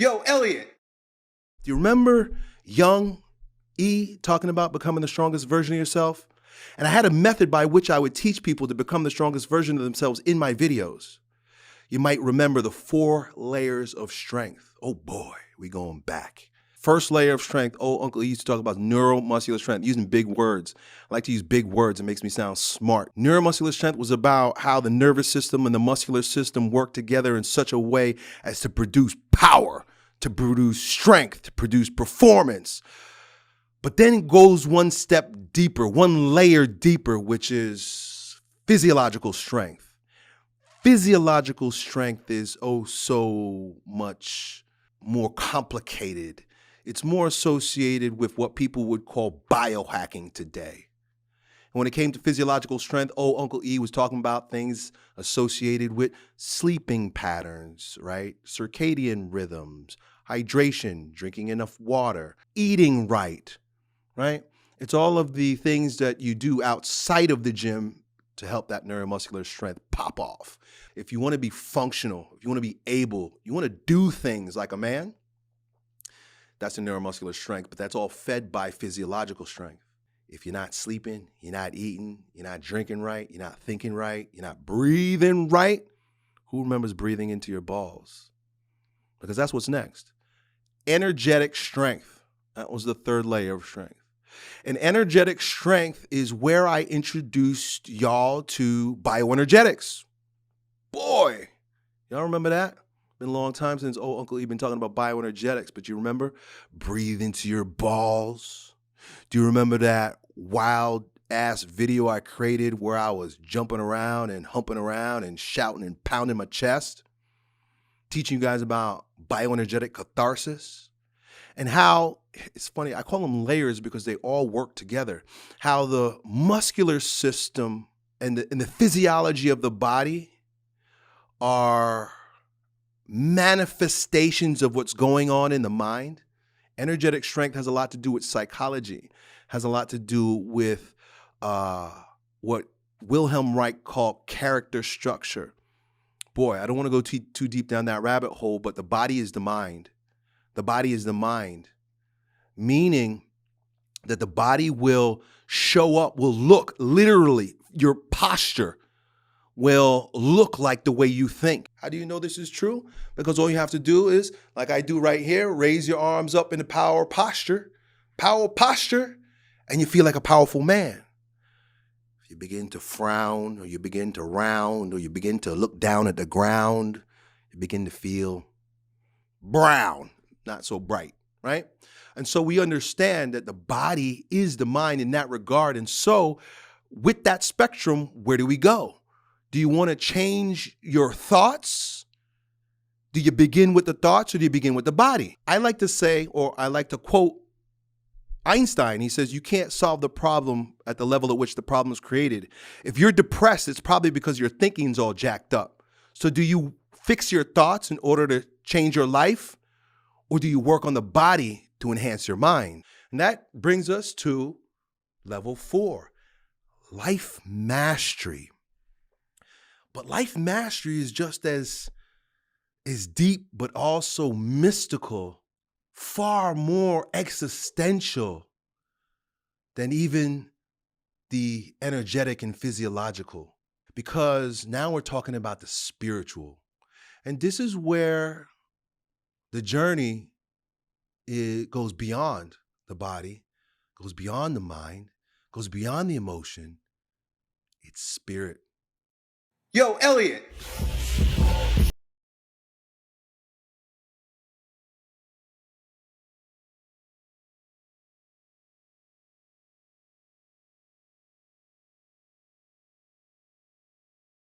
Yo, Elliott. Do you remember young E talking about becoming the strongest version of yourself? And I had a method by which I would teach people to become the strongest version of themselves in my videos. You might remember the 4 layers of strength. Oh boy, we going back. First layer of strength, Uncle E used to talk about neuromuscular strength, using big words. I like to use big words, it makes me sound smart. Neuromuscular strength was about how the nervous system and the muscular system work together in such a way as to produce power, to produce strength, to produce performance. But then it goes one step deeper, one layer deeper, which is physiological strength. Physiological strength is so much more complicated. It's more associated with what people would call biohacking today. And when it came to physiological strength, Uncle E was talking about things associated with sleeping patterns, right? Circadian rhythms, hydration, drinking enough water, eating right? It's all of the things that you do outside of the gym to help that neuromuscular strength pop off. If you want to be functional, if you want to be able, you want to do things like a man, that's the neuromuscular strength, but that's all fed by physiological strength. If you're not sleeping, you're not eating, you're not drinking right, you're not thinking right, you're not breathing right, who remembers breathing into your balls? Because that's what's next. Energetic strength. That was the 3rd layer of strength. And energetic strength is where I introduced y'all to bioenergetics. Boy, y'all remember that? Been a long time since Uncle E been talking about bioenergetics, but you remember? Breathe into your balls. Do you remember that wild ass video I created where I was jumping around and humping around and shouting and pounding my chest? Teaching you guys about bioenergetic catharsis. And how, it's funny, I call them layers because they all work together. How the muscular system and the physiology of the body are manifestations of what's going on in the mind. Energetic strength has a lot to do with psychology, has a lot to do with what Wilhelm Reich called character structure. Boy, I don't want to go too deep down that rabbit hole, but the body is the mind. The body is the mind, meaning that the body will show up, will look, literally, your posture will look like the way you think. How do you know this is true? Because all you have to do is, like I do right here, raise your arms up in the power posture, and you feel like a powerful man. If you begin to frown, or you begin to round, or you begin to look down at the ground, you begin to feel brown. Not so bright, right? And so we understand that the body is the mind in that regard. And so with that spectrum, where do we go? Do you want to change your thoughts? Do you begin with the thoughts or do you begin with the body? I like to say, or I like to quote Einstein. He says, you can't solve the problem at the level at which the problem is created. If you're depressed, it's probably because your thinking's all jacked up. So do you fix your thoughts in order to change your life? Or do you work on the body to enhance your mind? And that brings us to level 4, life mastery. But life mastery is just as deep, but also mystical, far more existential than even the energetic and physiological. Because now we're talking about the spiritual. And this is where the journey, it goes beyond the body, goes beyond the mind, goes beyond the emotion. It's spirit. Yo, Elliott.